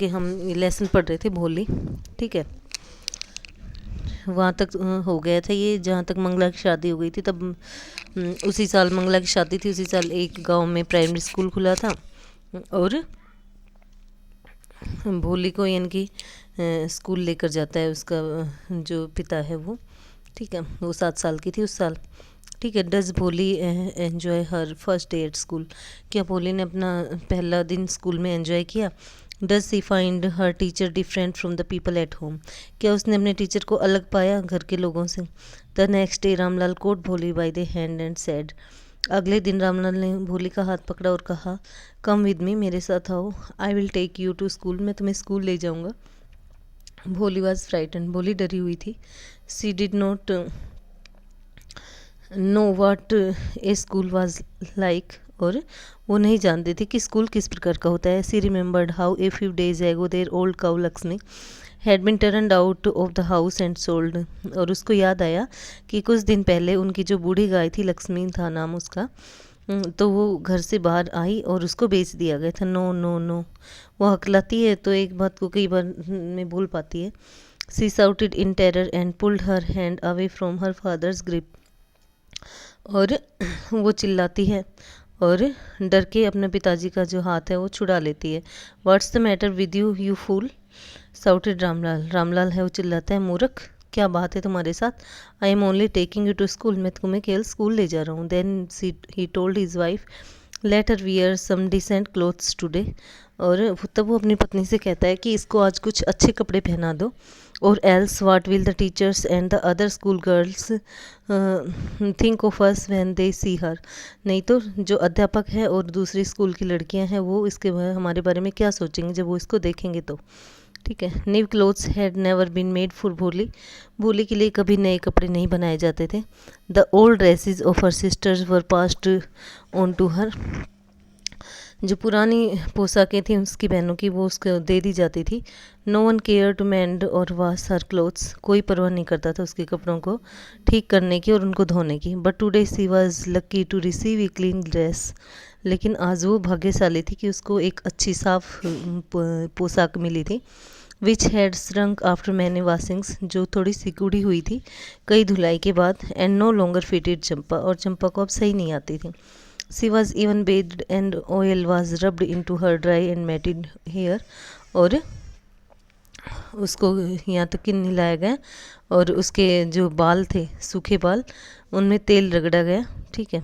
कि हम लेसन पढ़ रहे थे भोली, ठीक है। वहाँ तक हो गया था ये, जहाँ तक मंगला की शादी हो गई थी। तब उसी साल मंगला की शादी थी, उसी साल एक गांव में प्राइमरी स्कूल खुला था। और भोली को यानी कि स्कूल लेकर जाता है उसका जो पिता है वो, ठीक है। वो 7 साल की थी उस साल, ठीक है। डज भोली enjoy her first day at school? क्या भोली ने अपना पहला दिन स्कूल में एंजॉय किया? Does she find her teacher different from the people at home? क्या उसने अपने टीचर को अलग पाया घर के लोगों से? The next day Ramlal caught Bholi by the hand and said, अगले दिन रामलाल ने भोली का हाथ पकड़ा और कहा, कम विद मी, मेरे साथ आओ, I will take you to school, मैं तुम्हें स्कूल ले जाऊंगा। भोली वॉज फ्राइटन, भोली डरी हुई थी। She did not know what a school was like, और वो नहीं जानती थी कि स्कूल किस प्रकार का होता है। She remembered how a few days ago their old cow Lakshmi had been turned out of the house and sold, और उसको याद आया कि कुछ दिन पहले उनकी जो बूढ़ी गाय थी, लक्ष्मी था नाम उसका, तो वो घर से बाहर आई और उसको बेच दिया गया था। नो नो नो, वो हकलाती है तो एक बात को कई बार में भूल पाती है। She shouted in terror and pulled her hand away from her father's grip, और वो चिल्लाती है और डर के अपने पिताजी का जो हाथ है वो छुड़ा लेती है। What's the matter with you you fool, shouted Ramlal, Ramlal है वो चिल्लाता है, मूर्ख, क्या बात है तुम्हारे साथ? I am only taking you to school, मैं तुम्हें केवल स्कूल ले जा रहा हूँ। Then he told his wife, let her wear some decent clothes today, और तब वो अपनी पत्नी से कहता है कि इसको आज कुछ अच्छे कपड़े पहना दो, और else what will the teachers and the other school girls think of us when they see her, नहीं तो जो अध्यापक है और दूसरी स्कूल की लड़कियां हैं वो इसके हमारे बारे में क्या सोचेंगे जब वो इसको देखेंगे तो, ठीक है। New clothes had never been made for Bholi, Bholi के लिए कभी नए कपड़े नहीं बनाए जाते थे। The old dresses of her sisters were passed on to her, जो पुरानी पोशाकें थी उसकी बहनों की वो उसको दे दी जाती थी। No one care to mend or wash her clothes, कोई परवाह नहीं करता था उसके कपड़ों को ठीक करने की और उनको धोने की। But today she was lucky to receive a clean dress, लेकिन आज वो भाग्यशाली थी कि उसको एक अच्छी साफ पोशाक मिली थी। Which had shrunk after many washings, जो थोड़ी सिकुड़ी हुई थी कई धुलाई के बाद। And no longer fitted Champa, और चंपा को अब सही नहीं आती थी। She was even bathed and oil was rubbed into her dry and matted hair, और उसको यहाँ तक कि नहलाया गया और उसके जो बाल थे सूखे बाल उनमें तेल रगड़ा गया, ठीक है।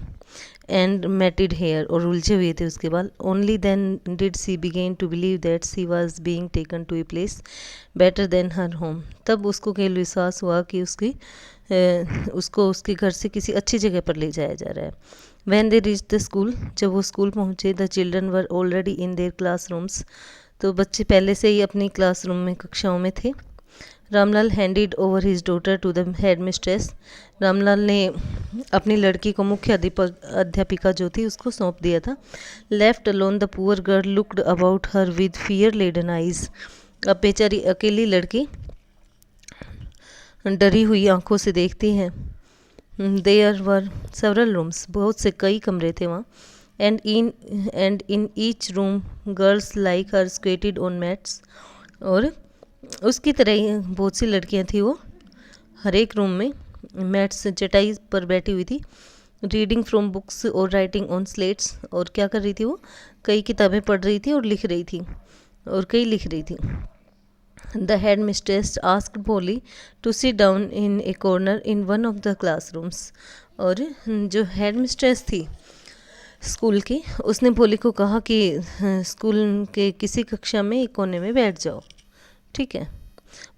एंड मैटिड हेयर, और उलझे हुए थे उसके बाल। Only then did she begin to believe that she was being taken to a place better than her home, तब उसको केवल विश्वास हुआ कि उसको उसके घर से किसी अच्छी जगह पर ले जाया जा रहा है। When they reach the school, जब वो स्कूल पहुँचे, the children were already in their classrooms, तो बच्चे पहले से ही अपनी क्लासरूम में कक्षाओं में थे। Ramlal handed over his daughter to the head mistress, Ramlal ने अपनी लड़की को मुख्य अध्यापिका जो थी उसको सौंप दिया था। Left alone the poor girl looked about her with fear laden eyes, अब बेचारी अकेली लड़की डरी हुई आंखों से देखती है। देयर वर सेवरल रूम्स, बहुत से कई कमरे थे वहाँ। And in each room girls like her squatted on mats, और उसकी तरह ही बहुत सी लड़कियाँ थी वो हर एक रूम में मैट्स चटाई पर बैठी हुई थी। रीडिंग फ्रॉम बुक्स और राइटिंग ऑन स्लेट्स, और क्या कर रही थी वो, कई किताबें पढ़ रही थी और लिख रही थी, और कई लिख रही थी। The head mistress asked Bholi to sit down in a corner in one of the classrooms, और जो हेड मिस्ट्रेस थी स्कूल की उसने भोली को कहा कि स्कूल के किसी कक्षा में एक कोने में बैठ जाओ, ठीक है।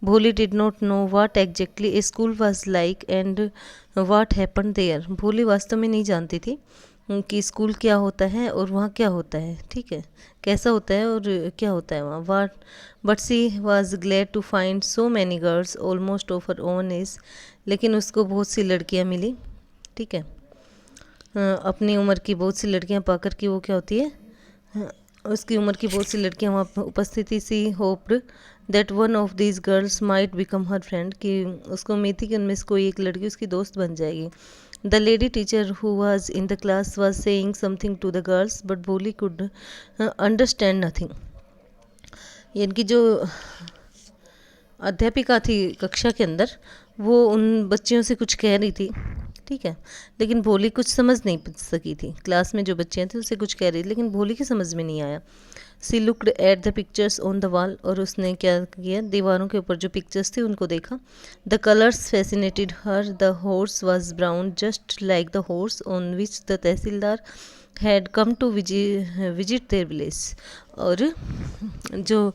Bholi did not know what exactly a school was like and what happen there, Bholi वास्तव में नहीं जानती थी कि स्कूल क्या होता है और वहाँ क्या होता है, ठीक है, कैसा होता है और क्या होता है वहाँ। What but she was glad to find so many girls almost of her own age, लेकिन उसको बहुत सी लड़कियाँ मिली, ठीक है, अपनी उम्र की बहुत सी लड़कियां पाकर कि वो क्या होती है, उसकी उम्र की बहुत सी लड़कियां वहाँ उपस्थित थी। She hoped that one of these girls might become her friend, कि उसको उम्मीद थी कि उनमें से कोई एक लड़की उसकी दोस्त बन जाएगी। The lady teacher who was in the class was saying something to the girls but Bholi could understand nothing, यानी कि जो अध्यापिका थी कक्षा के अंदर, वो उन बच्चियों से कुछ कह रही थी, ठीक है, लेकिन भोली कुछ समझ नहीं सकी थी। क्लास में जो बच्चियाँ थी उससे कुछ कह रही थी, लेकिन भोली की समझ में नहीं आया। She looked at the pictures on the wall, और उसने क्या किया, दीवारों के ऊपर जो पिक्चर्स थी उनको देखा। The colours fascinated her, the horse was brown just like the horse on which the tehsildar had come to visit their village. और जो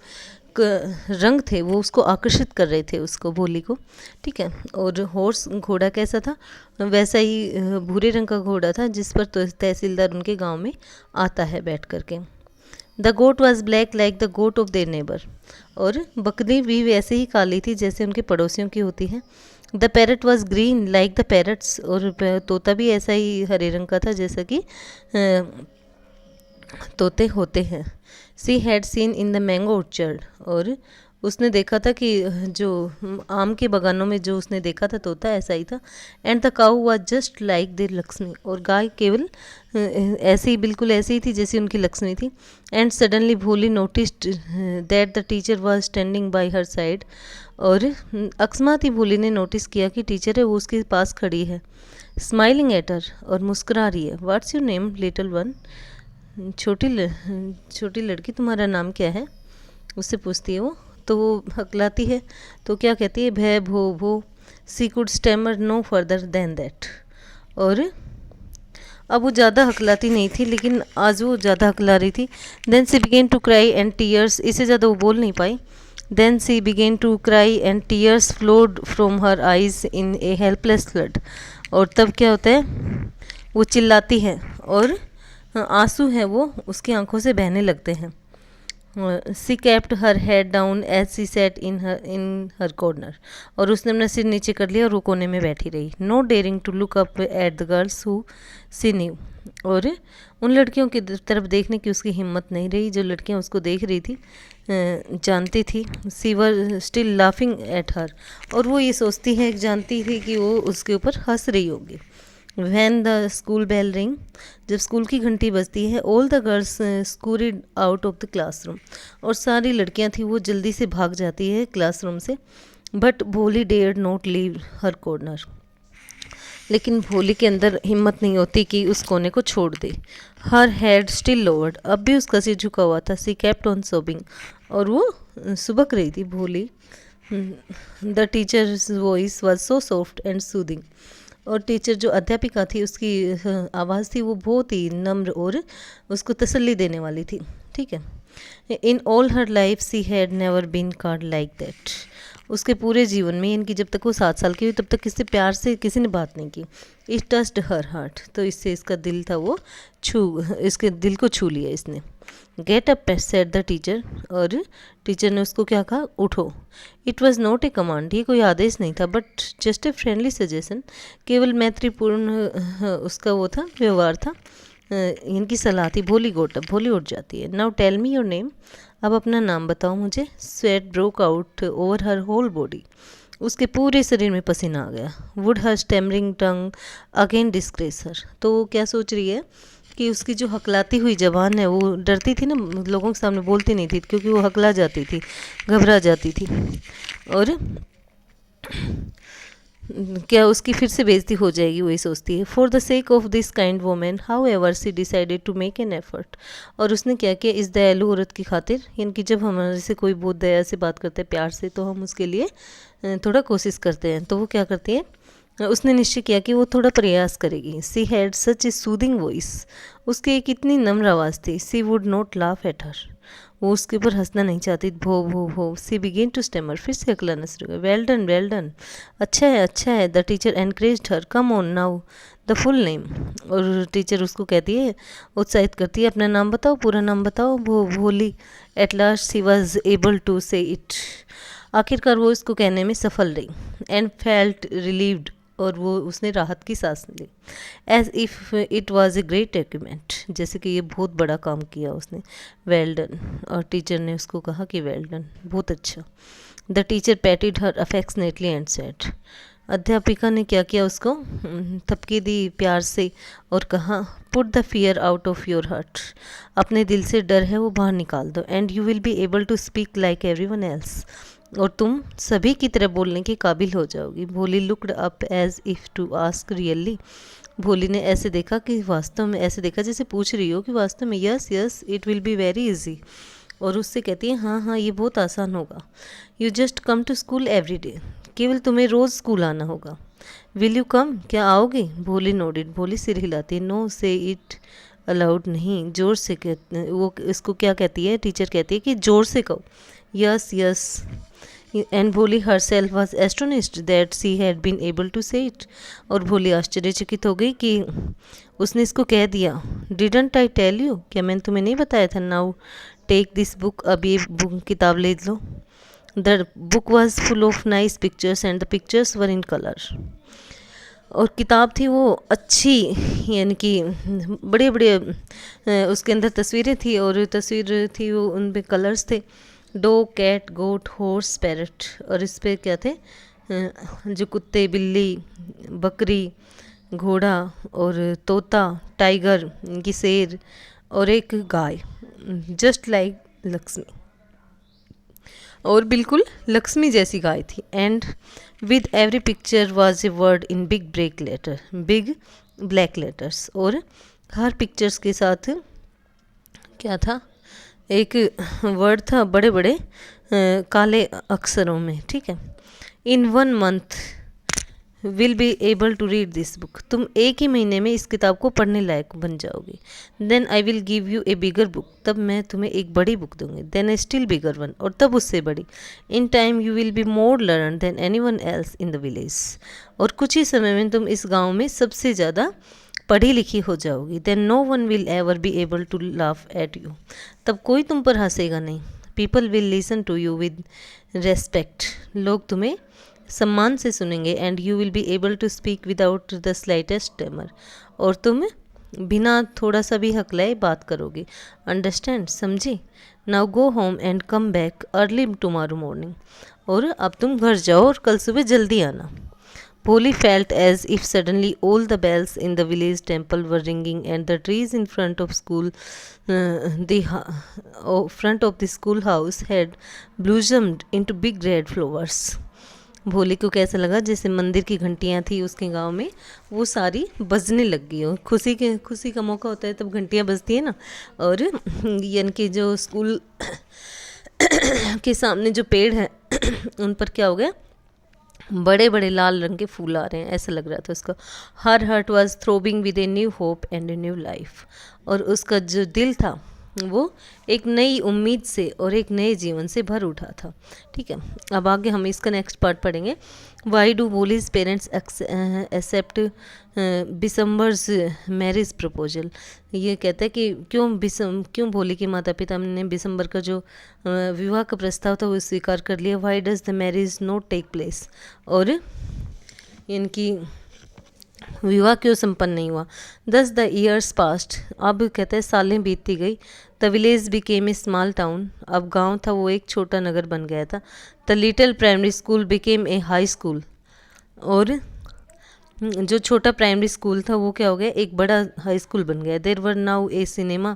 रंग थे वो उसको आकर्षित कर रहे थे, उसको भोली को, ठीक है। और हॉर्स घोड़ा कैसा था, वैसा ही भूरे रंग का घोड़ा था जिस पर तहसीलदार उनके गांव में आता है बैठ करके। The goat was black like the goat of their neighbour, और बकरी भी वैसे ही काली थी जैसे उनके पड़ोसियों की होती है। The parrot was green like the parrots, और तोता भी ऐसा ही हरे रंग का था जैसा कि तोते होते हैं। She had seen in the mango orchard, और उसने देखा था कि जो आम के बागानों में जो उसने देखा था तोता ऐसा ही था। And the cow was just like their Lakshmi, और गाय केवल ऐसे ही, बिल्कुल ऐसे ही थी जैसी उनकी लक्ष्मी थी। एंड सडनली भोली noticed that the teacher was standing bye her side, और अकस्मात ही भोली ने नोटिस किया कि टीचर है वो उसके पास खड़ी है, स्माइलिंग एट हर, और मुस्कुरा रही है। What's your name little one, छोटी लड़की तुम्हारा नाम क्या है, उससे पूछती है वो। तो वो हकलाती है, तो क्या कहती है, भय भो भो। She could stammer no further than that, और अब वो ज़्यादा हकलाती नहीं थी, लेकिन आज वो ज़्यादा हकला रही थी। Then she begin to cry and tears, इससे ज़्यादा वो बोल नहीं पाई। Then she begin to cry and tears flowed from her eyes in a helpless flood, और तब क्या होता है, वो चिल्लाती है और आंसू हैं वो उसकी आंखों से बहने लगते हैं। She kept her head down as she sat in her corner, और उसने अपना सिर नीचे कर लिया और वो कोने में बैठी रही। No daring to look up at the girls who she knew, और उन लड़कियों की तरफ देखने की उसकी हिम्मत नहीं रही जो लड़कियां उसको देख रही थी, जानती थी। She were still laughing at her, और वो ये सोचती है, जानती थी कि वो उसके ऊपर हंस रही होगी। When the school bell ring, जब स्कूल की घंटी बजती है, all the girls scurried out of the classroom, और सारी लड़कियां थी वो जल्दी से भाग जाती है क्लासरूम से। बट भोली dared not leave her corner, लेकिन भोली के अंदर हिम्मत नहीं होती कि उस कोने को छोड़ दे। हर हेड स्टिल लोवर्ड, अब भी उसका सिर झुका हुआ था। सी केप्ट ऑन सोबिंग, और वो सुबक रही थी भोली। The teachers voice was so soft and soothing, और टीचर जो अध्यापिका थी उसकी आवाज़ थी वो बहुत ही नम्र और उसको तसल्ली देने वाली थी, ठीक है। In all her life she had never been called like that, उसके पूरे जीवन में, इनकी जब तक वो 7 साल की हुई तब तक किसी प्यार से किसी ने बात नहीं की। इट टच्ड हर हार्ट, तो इससे इसका दिल था वो इसके दिल को छू लिया इसने। Get up said the teacher, और टीचर ने उसको क्या कहा, उठो। It was not a command, ये कोई आदेश नहीं था, but just a friendly suggestion, केवल मैत्रीपूर्ण उसका वो था, व्यवहार था, इनकी सलाह थी। भोली गोट अप, भोली उठ जाती है। Now tell me your name, अब अपना नाम बताओ मुझे। Sweat broke out over her whole body, उसके पूरे शरीर में पसीना आ गया। Would her stammering tongue again disgrace her, तो वो क्या सोच रही है कि उसकी जो हकलाती हुई जबान है, वो डरती थी ना, लोगों के सामने बोलती नहीं थी क्योंकि वो हकला जाती थी, घबरा जाती थी, और क्या उसकी फिर से बेइज्जती हो जाएगी, वही सोचती है। For the sake of this kind woman however she decided to make an effort, और उसने क्या किया, इस दयालु औरत की खातिर, यानी कि जब हमारे से कोई बहुत दया से बात करते हैं, प्यार से, तो हम उसके लिए थोड़ा कोशिश करते हैं। तो वो क्या करती है, उसने निश्चय किया कि वो थोड़ा प्रयास करेगी। She had such a soothing voice, उसकी एक इतनी नम्र आवाज़ थी। She would not laugh at her, वो उसके ऊपर हंसना नहीं चाहती। भो भो भो। सी बिगेन टू स्टेमर, फिर से हकलाना शुरू किया। वेल डन, अच्छा है अच्छा है। The teacher encouraged her, come on now the full name, और टीचर उसको कहती है, उत्साहित करती है, अपना नाम बताओ, पूरा नाम बताओ। वो Bholi at last she was able to say it, आखिरकार वो इसको कहने में सफल रही। एंड फेल्ट रिलीव्ड, और वो उसने राहत की सांस ली। As if it was a great achievement, जैसे कि ये बहुत बड़ा काम किया उसने। वेल डन, और टीचर ने उसको कहा कि वेल डन, बहुत अच्छा। The teacher पैटेड her affectionately and said, अध्यापिका ने क्या किया, उसको थपकी दी प्यार से और कहा, put the fear out of your heart, अपने दिल से डर है वो बाहर निकाल दो, and you will be able to speak like everyone else, और तुम सभी की तरह बोलने के काबिल हो जाओगी। Bholi looked up as if to ask really, भोली ने ऐसे देखा कि वास्तव में, ऐसे देखा जैसे पूछ रही हो कि वास्तव में, yes yes it will be very easy, और उससे कहती है हाँ हाँ ये बहुत आसान होगा। You just come to school every day, केवल तुम्हें रोज़ स्कूल आना होगा। विल यू कम, क्या आओगे? भोली नोडिड, भोली सिर हिलाती है। नो से इट अलाउड, नहीं, जोर से कहते, वो इसको क्या कहती है, टीचर कहती है कि जोर से कहो। Yes yes, and Bholi herself was astonished that she had been able to say it, और भोली आश्चर्यचकित हो गई कि उसने इसको कह दिया। डिडंट आई टेल यू, क्या मैंने तुम्हें नहीं बताया था? नाउ टेक दिस बुक, अब ये बुक किताब ले लो। The book was full of nice pictures and the pictures were in colour, और किताब थी वो अच्छी, यानी कि बड़े बड़े उसके अंदर तस्वीरें थी, और तस्वीर थी वो उन पे कलर्स थे। डॉग, कैट, गोट, हॉर्स, पैरट, और इस पे क्या थे, जो कुत्ते, बिल्ली, बकरी, घोड़ा और तोता, टाइगर, इनकी शेर और एक गाय, जस्ट लाइक लक्ष्मी, और बिल्कुल लक्ष्मी जैसी गाय थी। And with every picture was a word in big big black letters, और हर पिक्चर्स के साथ क्या था, एक वर्ड था बड़े बड़े काले अक्षरों में, ठीक है। In 1 month will be able to read this book, तुम एक ही महीने में इस किताब को पढ़ने लायक बन जाओगे। Then I will give you a bigger book, तब मैं तुम्हें एक बड़ी बुक दूंगी। Then a still bigger one, और तब उससे बड़ी। In time you will be more learn than any one else in the village, और कुछ ही समय में तुम इस गाँव में सबसे ज़्यादा पढ़ी लिखी हो जाओगी। Then no one will ever be able to laugh at you, तब कोई तुम पर हंसेगा नहीं। People will listen to you with respect, लोग तुम्हें सम्मान से सुनेंगे। And you will be able to speak without the slightest tremor, और तुम बिना थोड़ा सा भी हकलाए बात करोगे। अंडरस्टैंड, समझे? Now go home and come back early tomorrow morning, और अब तुम घर जाओ और कल सुबह जल्दी आना। Polly felt as if suddenly all the bells in the village temple were ringing, and the trees in front of front of the schoolhouse had blossomed into big red flowers. भोली को कैसा लगा, जैसे मंदिर की घंटियाँ थी उसके गांव में, वो सारी बजने लग गई हो। खुशी का मौका होता है तब घंटियाँ बजती है ना, और यानी कि जो स्कूल के सामने जो पेड़ है उन पर क्या हो गया, बड़े बड़े लाल रंग के फूल आ रहे हैं, ऐसा लग रहा था उसका। Her heart was throbbing with a new hope and a new life, और उसका जो दिल था वो एक नई उम्मीद से और एक नए जीवन से भर उठा था। ठीक है, अब आगे हम इसका नेक्स्ट पार्ट पढ़ेंगे। Why do Bholi's parents accept Bishamber's marriage proposal, ये कहता है कि क्यों भोली के माता पिता ने बिसम्बर का जो विवाह का प्रस्ताव था वो स्वीकार कर लिया। Why does the marriage not take place, और इनकी विवाह क्यों संपन्न नहीं हुआ। दस द ईयर्स पास्ट, अब कहते हैं सालें बीतती गई। The village became a small town, अब गांव था वो एक छोटा नगर बन गया था। The little primary school became a high school, और जो छोटा प्राइमरी स्कूल था वो क्या हो गया, एक बड़ा हाई स्कूल बन गया। There were now a cinema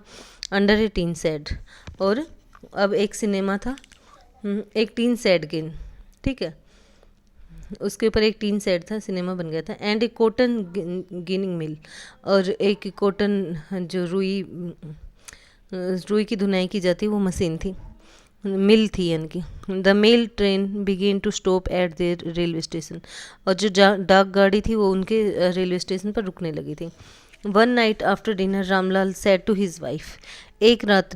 under a tin shed, और अब एक सिनेमा था एक टीन शेड के, ठीक है, उसके ऊपर एक टीन सेट था, सिनेमा बन गया था। एंड ए कॉटन गिनिंग मिल, और एक कॉटन जो रुई की धुनाई की जाती वो मशीन थी, मिल थी यानी कि। The mail train began to stop at their railway station, और जो डाक गाड़ी थी वो उनके रेलवे स्टेशन पर रुकने लगी थी। One night after dinner Ramlal said to his wife, एक रात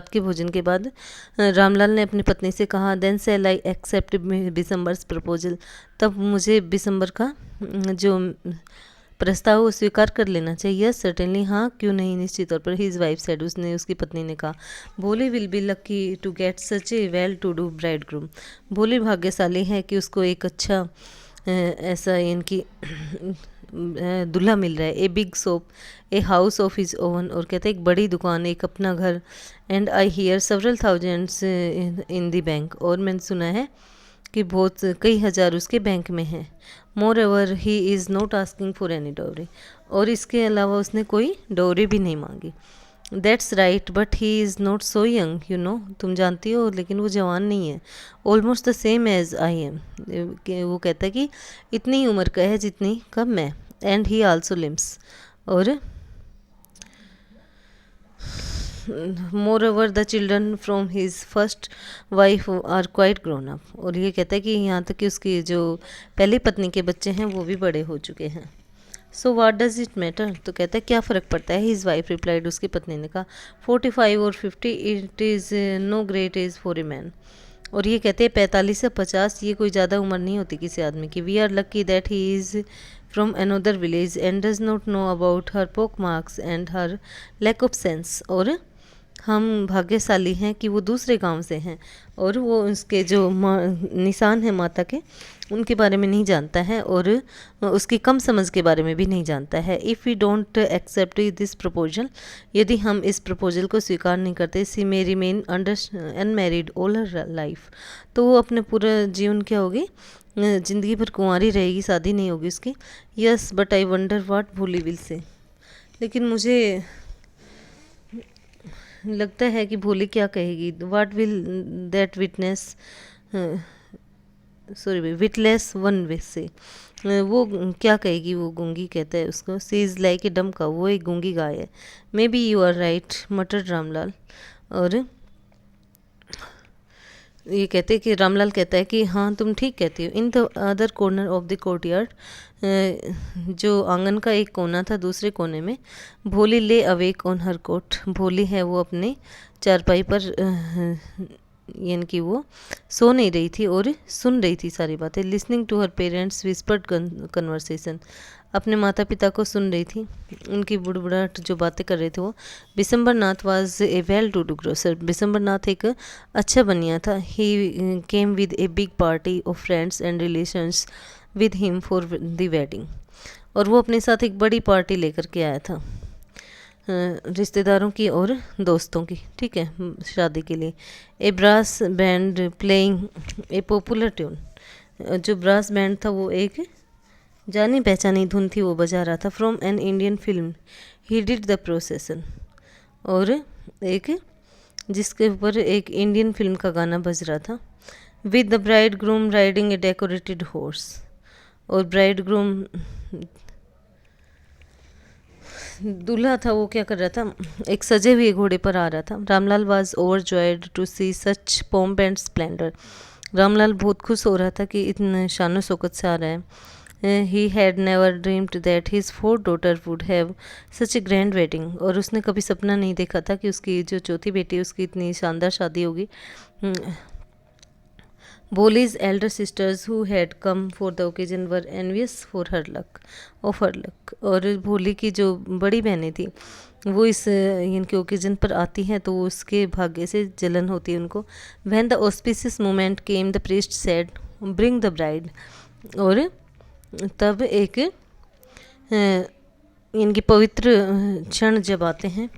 के भोजन के बाद रामलाल ने अपनी पत्नी से कहा, then shall I accept Bishamber's proposal, तब मुझे बिसम्बर का जो प्रस्ताव वो स्वीकार कर लेना चाहिए। यस सर्टेनली, हाँ क्यों नहीं, निश्चित तौर पर। हिज वाइफ सेड, उसकी पत्नी ने कहा। Bholi will be lucky to get such a well to do bridegroom, Bholi भाग्यशाली है कि उसको एक अच्छा ऐसा इनकी दूल्हा मिल रहा है। A big shop, a house of his oven, और कहते हैं एक बड़ी दुकान, एक अपना घर। And I hear several thousands in the bank, और मैंने सुना है कि बहुत कई हज़ार उसके बैंक में हैं। Moreover he is not asking for any dowry, और इसके अलावा उसने कोई डोरी भी नहीं मांगी। That's right but he is not so young you know, तुम जानती हो लेकिन वो जवान नहीं है। Almost the same age I am, वो कहता है कि इतनी ही उम्र का है जितनी कब मैं। एंड ही आल्सो लिम्स, और moreover the children from his first wife are quite grown up, और ये कहता है कि यहाँ तक कि उसकी जो पहली पत्नी के बच्चे हैं वो भी बड़े हो चुके हैं। सो वाट डज इट मैटर, तो कहता है क्या फ़र्क पड़ता है। हिज वाइफ रिप्लाइड, उसकी पत्नी ने कहा 45 और 50 it is no great age for a man, और ये कहते हैं 45 से 50 ये कोई ज़्यादा उम्र नहीं होती किसी आदमी की। We are lucky that he is from another village and does not know about her pock marks and her lack of sense, और हम भाग्यशाली हैं कि वो दूसरे गांव से हैं और वो उसके जो निशान हैं माता के उनके बारे में नहीं जानता है, और उसकी कम समझ के बारे में भी नहीं जानता है। If we don't accept this proposal, यदि हम इस प्रपोजल को स्वीकार नहीं करते, she may remain unmarried all her life, तो वो अपने पूरा जीवन क्या होगी, ज़िंदगी भर कुंवारी रहेगी, शादी नहीं होगी उसकी। Yes but I wonder what भोली विल से, लेकिन मुझे लगता है कि भोली क्या कहेगी। What will that witness witless one way से, वो क्या कहेगी, वो गूंगी कहता है उसको। सी इज़ लाइक ए डम का, वो एक गूंगी गाय है। Maybe you are right matter Ramlal, और ये कहते हैं कि रामलाल कहता है कि हाँ तुम ठीक कहती हो। In the other corner of the courtyard, जो आंगन का एक कोना था दूसरे कोने में, भोली ले अवेक ऑन हर कोट, भोली है वो अपने चारपाई पर यानी कि वो सो नहीं रही थी और सुन रही थी सारी बातें। Listening to her parents whispered conversation, अपने माता पिता को सुन रही थी, उनकी बुड़बुड़ाहट जो बातें कर रहे थे वो। Bishamber Nath was a well to do grocer, Bishamber Nath एक अच्छा बनिया था। He came with a big party of friends and relations with him for the wedding, और वो अपने साथ एक बड़ी पार्टी लेकर के आया था, रिश्तेदारों की और दोस्तों की, ठीक है, शादी के लिए। A brass band playing a popular tune, जो ब्रास बैंड था वो एक जानी पहचानी धुन थी वो बजा रहा था। From an Indian film he did the प्रोसेसन, और एक जिसके ऊपर एक इंडियन फिल्म का गाना बज रहा था। With the bride groom riding A decorated horse, और ब्राइड ग्रूम दूल्हा था वो क्या कर रहा था, एक सजे हुए घोड़े पर आ रहा था। Ramlal was overjoyed to see such pomp and splendour, Ramlal बहुत खुश हो रहा था कि इतने शानो शौकत से आ रहा है। He had never dreamed that his 4 daughter would have such A grand wedding, और उसने कभी सपना नहीं देखा था कि उसकी जो चौथी बेटी उसकी इतनी शानदार शादी होगी। Boli's elder sisters who had come for the occasion were envious for her luck, of her luck, और भोली की जो बड़ी बहनें थी वो इस इनके ओकेजन पर आती हैं तो उसके भाग्य से जलन होती है उनको। When the auspicious moment came, the priest said, "Bring the bride", और तब एक इनकी पवित्र क्षण जब आते हैं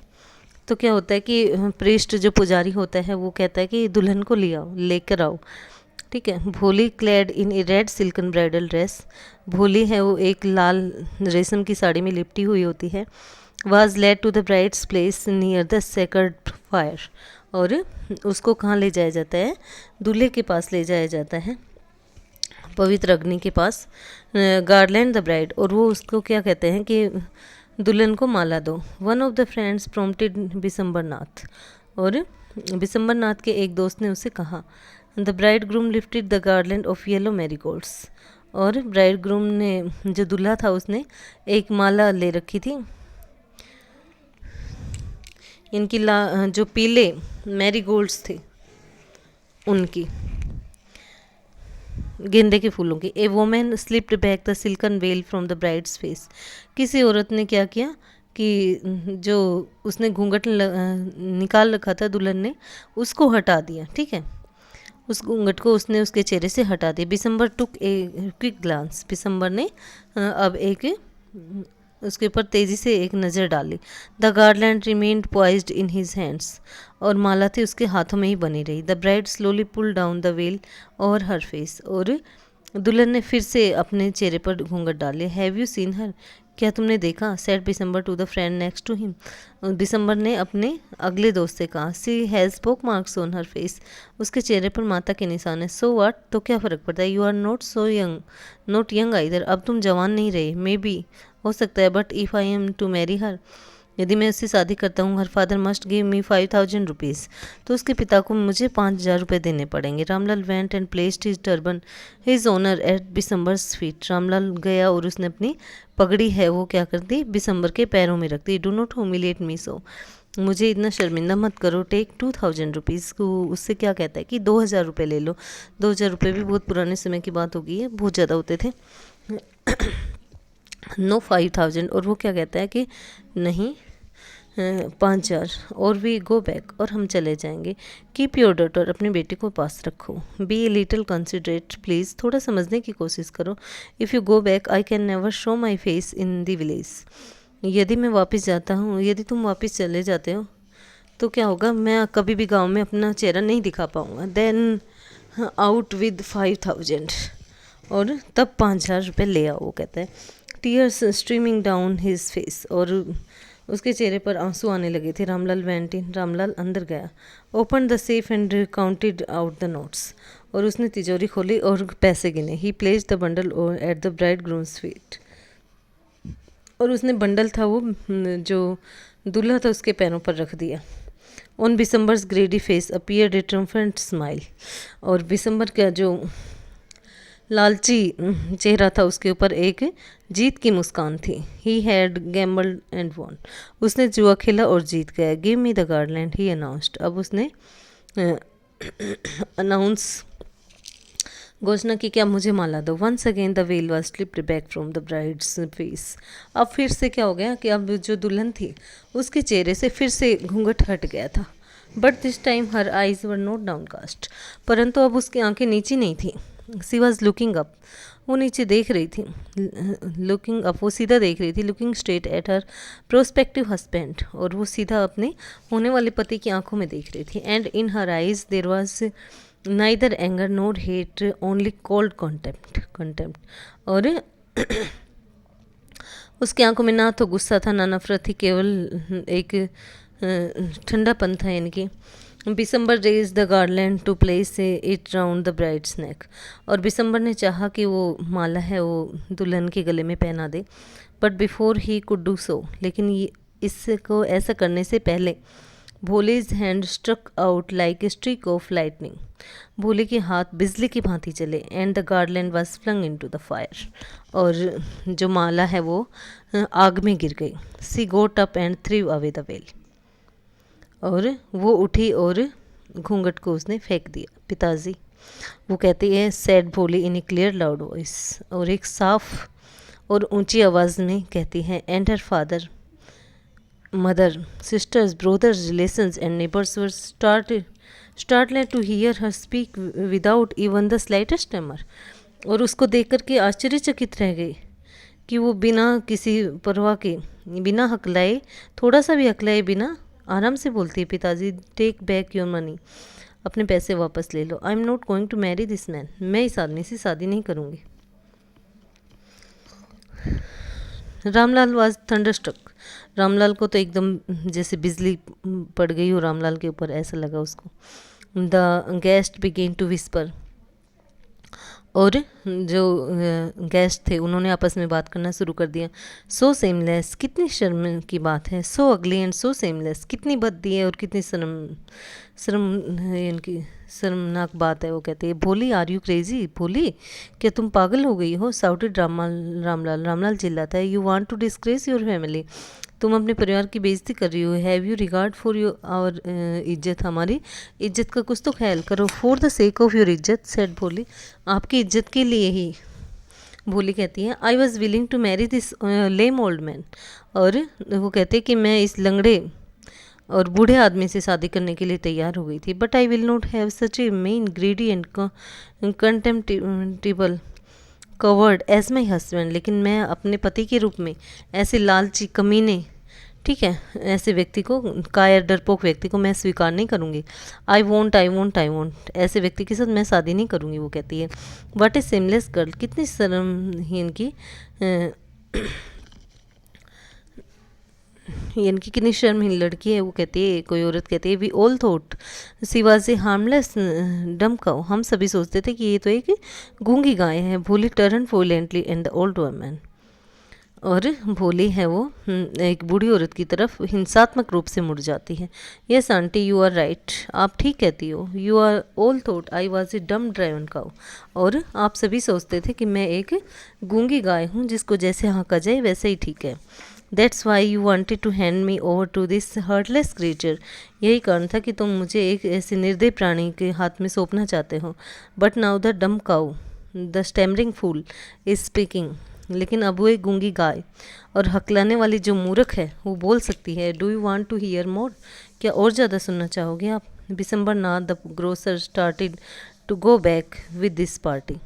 तो क्या होता है कि प्रीस्ट जो पुजारी होता है वो कहता है कि दुल्हन को ले आओ, लेकर आओ, ठीक है। भोली क्लैड इन ए रेड सिल्कन ब्राइडल ड्रेस, भोली है वो एक लाल रेशम की साड़ी में लिपटी हुई होती है। Was led to the bride's place near the sacred fire, और उसको कहाँ ले जाया जाता है, दूल्हे के पास ले जाया जाता है, पवित्र अग्नि के पास। गार्लैंड द ब्राइड, और वो उसको क्या कहते हैं कि दुल्हन को माला दो। One of the friends prompted Bishamber Nath, और बिशंबर नाथ के एक दोस्त ने उसे कहा। The bridegroom lifted the garland of yellow marigolds, और ब्राइड ग्रूम ने जो दूल्हा था उसने एक माला ले रखी थी, इनकी जो पीले मैरीगोल्ड्स थे उनकी, गेंदे के फूलों की। A woman slipped back the silken veil from the bride's face, किसी औरत ने क्या किया कि जो उसने घूंघट निकाल रखा था दुल्हन ने उसको हटा दिया, ठीक है, उस घूंघट को उसने उसके चेहरे से हटा दिया। बिशंबर टुक ए क्विक ग्लांस, बिशंबर ने अब एक उसके ऊपर तेजी से एक नज़र डाली। The garland remained poised in his hands, और माला थी उसके हाथों में ही बनी रही। The bride slowly pull down the veil over her face, और दुल्हन ने फिर से अपने चेहरे पर घूंघट डाले। हैव यू सीन हर, क्या तुमने देखा? Said Bishamber to the friend next to him, Bishamber ने अपने अगले दोस्त से कहा। She has pock marks on her face, उसके चेहरे पर माता के निशान है। सो व्हाट, तो क्या फ़र्क पड़ता है? You are not so young, not young either, अब तुम जवान नहीं रहे। मे बी, हो सकता है, but if I am to marry her, यदि मैं उससे शादी करता हूँ, her father must give me 5000 rupees, तो उसके पिता को मुझे 5000 रुपये देने पड़ेंगे। Ramlal went and placed his turban his honour at Bishamber's feet, Ramlal गया और उसने अपनी पगड़ी है वो क्या कर दी, बिसम्बर के पैरों में रख दी। डू नॉट ह्यूमिलेट मी सो, मुझे इतना शर्मिंदा मत करो। टेक 2000 रुपीज़ को, उससे क्या कहता है कि 2000 रुपये ले लो। 2000 रुपये भी बहुत पुराने समय की बात होगी है, बहुत ज़्यादा होते थे। नो 5000, और वो क्या कहता है कि नहीं 5000, और वी गो बैक, और हम चले जाएंगे। कीप योर डॉटर, अपने बेटे को पास रखो। Be a little considerate please, थोड़ा समझने की कोशिश करो। If you go back I can never show my face in the village, यदि मैं वापस जाता हूँ, यदि तुम वापस चले जाते हो तो क्या होगा, मैं कभी भी गांव में अपना चेहरा नहीं दिखा पाऊँगा। देन आउट विद 5000, और तब 5000 रुपये ले आओ, वो कहता है। Tears streaming down his face, और उसके चेहरे पर आंसू आने लगे थे। रामलाल वेंट इन, रामलाल अंदर गया। Open the safe and counted out the notes, और उसने तिजोरी खोली और पैसे गिने। ही placed the bundle at the bride grooms feet, और उसने बंडल था वो जो दूल्हा था उसके पैरों पर रख दिया। On Bishamber's greedy face appeared a triumphant smile, और बिसम्बर का जो लालची चेहरा था उसके ऊपर एक जीत की मुस्कान थी। He had gambled and won, उसने जुआ खेला और जीत गया। Give me the garland, he announced, अब उसने अनाउंस घोषणा की, क्या मुझे माला दो। Once again the veil was slipped back from the bride's face, अब फिर से क्या हो गया कि अब जो दुल्हन थी उसके चेहरे से फिर से घूंघट हट गया था। But this time her eyes were not downcast, परंतु अब उसकी आंखें नीची नहीं थी। सी वॉज लुकिंग अप, वो नीचे देख रही थी। लुकिंग अप, वो सीधा देख रही थी। Looking straight at her prospective husband, और वो सीधा अपने होने वाले पति की आंखों में देख रही थी। And in her eyes there was neither anger NOR hate, only cold contempt, और उसकी आंखों में ना तो गुस्सा था ना नफरत थी, केवल एक ठंडापन था। यानी कि Bishamber raised the garland to place it round the bride's neck, और बिसम्बर ने चाहा कि वो माला है वो दुल्हन के गले में पहना दे। But before he could do so, लेकिन इसको ऐसा करने से पहले Bhole's hand struck out like a streak of lightning, Bhole के हाथ बिजली की भांति चले। And the garland was flung into the fire, और जो माला है वो आग में गिर गई। She got up and threw away the veil, और वो उठी और घूंघट को उसने फेंक दिया। पिताजी, वो कहती है, सैड भोली इन ए क्लियर लाउड वॉइस, और एक साफ और ऊंची आवाज़ में कहती है। And her father, mother, sisters, brothers, relations and neighbours were startled to hear her speak without even the slightest tremor, और उसको देख कर के आश्चर्यचकित रह गई कि वो बिना किसी परवाह के, बिना हकलाए, थोड़ा सा भी हकलाए बिना आराम से बोलती है, पिताजी टेक बैक योर मनी, अपने पैसे वापस ले लो। I am not going to marry this man, मैं इस आदमी से शादी नहीं करूँगी। रामलाल वॉज थंडरस्ट्रक, रामलाल को तो एकदम जैसे बिजली पड़ गई हो रामलाल के ऊपर, ऐसा लगा उसको। The guest began to whisper, और जो गेस्ट थे उन्होंने आपस में बात करना शुरू कर दिया। सो सेमलेस, कितनी शर्म की बात है। सो अगली एंड सो सेमलेस, कितनी भद्दी है और कितनी इनकी शर्मनाक बात है। वो कहते हैं, भोली आर यू क्रेजी, भोली क्या तुम पागल हो गई हो। साउटेड रामलाल चिल्लाता है। You want to disgrace your family, तुम अपने परिवार की बेइज्जती कर रही हो। Have you regard for your our izzat, हमारी इज्जत का कुछ तो ख्याल करो। For the sake of your izzat, said Bholi, आपकी इज्जत के लिए ही। भोली कहती है, I was willing to marry this lame old man, और वो कहते कि मैं इस लंगड़े और बूढ़े आदमी से शादी करने के लिए तैयार हो गई थी। But I will not have such a man greedy and contemptible coward as my husband, लेकिन मैं अपने पति के रूप में ऐसे लालची कमीने, ठीक है, ऐसे व्यक्ति को, कायर डरपोक व्यक्ति को मैं स्वीकार नहीं करूँगी। I won't I won't I won't, ऐसे व्यक्ति के साथ मैं शादी नहीं करूँगी, वो कहती है। व्हाट इज सेमलेस गर्ल, कितनी शर्महीन की यानी कि कितनी शर्महीन लड़की है, वो कहती है, कोई औरत कहती है, we all thought she was a harmless dumb cow, हम सभी सोचते थे कि ये तो एक गूंगी गाय है। Bholi turn violently and the old woman, और भोली है वो एक बूढ़ी औरत की तरफ हिंसात्मक रूप से मुड़ जाती है। Yes aunty you are right, आप ठीक कहती हो। You are all thought I was a dumb driven cow, और आप सभी सोचते थे कि मैं एक गूंगी गाय हूँ जिसको जैसे हाँका जाए वैसे ही ठीक है। That's why you wanted to hand me over to this heartless creature, यही कारण था कि तुम मुझे एक ऐसे निर्दयी प्राणी के हाथ में सौंपना चाहते हो। But now the dumb cow the stammering fool is speaking, लेकिन अब वो एक गूंगी गाय और हकलाने वाली जो मूर्ख है वो बोल सकती है। Do you want to hear more, क्या और ज़्यादा सुनना चाहोगे आप। Bishamber Nath the grocer started to go back with this party,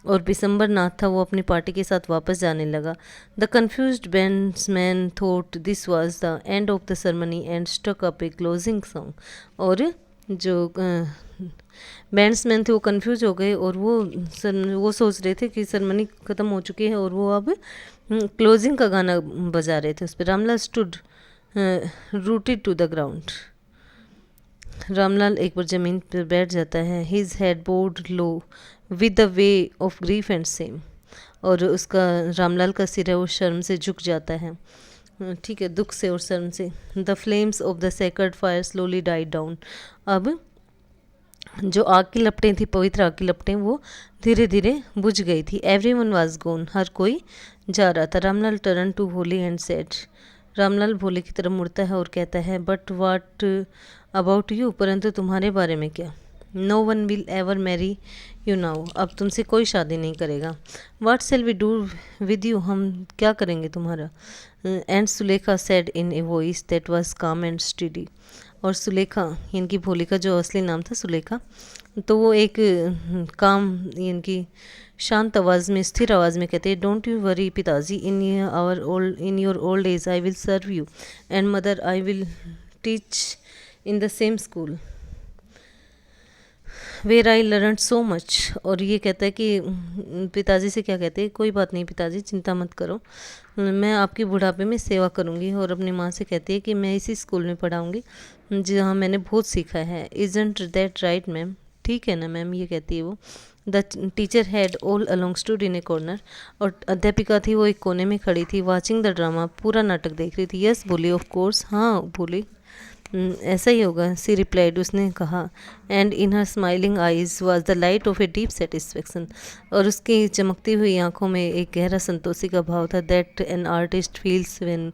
और बिसम्बर नाथ था वो अपनी पार्टी के साथ वापस जाने लगा। The confused bandsmen thought this was the end of the ceremony and stuck up a closing song, और जो बैंड्समैन थे वो कंफ्यूज हो गए और वो सोच रहे थे कि सेरेमनी ख़त्म हो चुकी है और वो अब क्लोजिंग का गाना बजा रहे थे। उस पर Ramlal stood rooted to the ground, Ramlal एक बार ज़मीन पर बैठ जाता है। His head bowed low with the weight of grief and shame, और उसका रामलाल का सिर है वो शर्म से झुक जाता है, ठीक है, दुख से और शर्म से। The flames of the sacred fire slowly died down, अब जो आग की लपटें थी, पवित्र आग की लपटें, वो धीरे धीरे बुझ गई थी। एवरी वन वॉज गोन, हर कोई जा रहा था। Ramlal turn to Bhole and said, Ramlal Bhole की तरफ मुड़ता है और कहता है, बट वाट अबाउट यू, परंतु तुम्हारे बारे में क्या। No one will ever marry you now, अब तुमसे कोई शादी नहीं करेगा। What shall we do with you, हम क्या करेंगे तुम्हारा। And Sulekha said in a voice that was calm and steady, और सुलेखा यानी कि भोली का जो असली नाम था सुलेखा, तो वो एक काम यानी कि शांत आवाज़ में, स्थिर आवाज़ में कहते हैं, डोंट यू वरी पिताजी, in your old age I will serve you, and mother I will teach in the same school where I learn so much. और ये कहता है कि पिताजी से क्या कहते हैं, कोई बात नहीं पिताजी, चिंता मत करो, मैं आपकी बुढ़ापे में सेवा करूँगी। और अपनी माँ से कहती है कि मैं इसी स्कूल में पढ़ाऊँगी जहाँ मैंने बहुत सीखा है। इज़न्ट दैट राइट मैम, ठीक है ना मैम, ये कहती है वो। The teacher had all along stood in a corner, और अध्यापिका थी वो एक कोने में खड़ी थी, वॉचिंग द ड्रामा, पूरा नाटक देख रही थी। यस बोली, ऑफ कोर्स, हाँ बोली, ऐसा ही होगा, सी रिप्लाइड, उसने कहा। And in her smiling eyes was the light of a deep satisfaction, और उसकी चमकती हुई आंखों में एक गहरा संतोषी का भाव था। That an artist feels when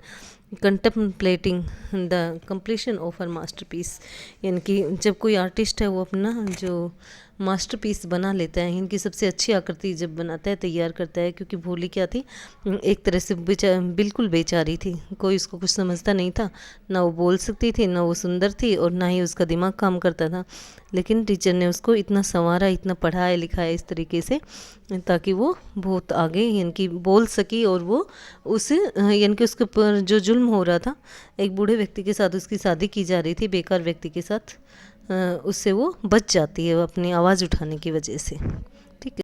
contemplating the completion of her masterpiece, यानी कि जब कोई आर्टिस्ट है वो अपना जो मास्टरपीस बना लेता है, इनकी सबसे अच्छी आकृति जब बनाता है, तैयार करता है। क्योंकि भोली क्या थी, एक तरह से बिल्कुल बेचारी थी, कोई उसको कुछ समझता नहीं था, ना वो बोल सकती थी, ना वो सुंदर थी, और ना ही उसका दिमाग काम करता था। लेकिन टीचर ने उसको इतना संवारा, इतना पढ़ाया लिखाया इस तरीके से, ताकि वो बहुत आगे यानी कि बोल सकी, और वो उस यानी कि उसके ऊपर जो जुल्म हो रहा था, एक बूढ़े व्यक्ति के साथ उसकी शादी की जा रही थी, बेकार व्यक्ति के साथ, उससे वो बच जाती है अपनी आवाज़ उठाने की वजह से। ठीक है।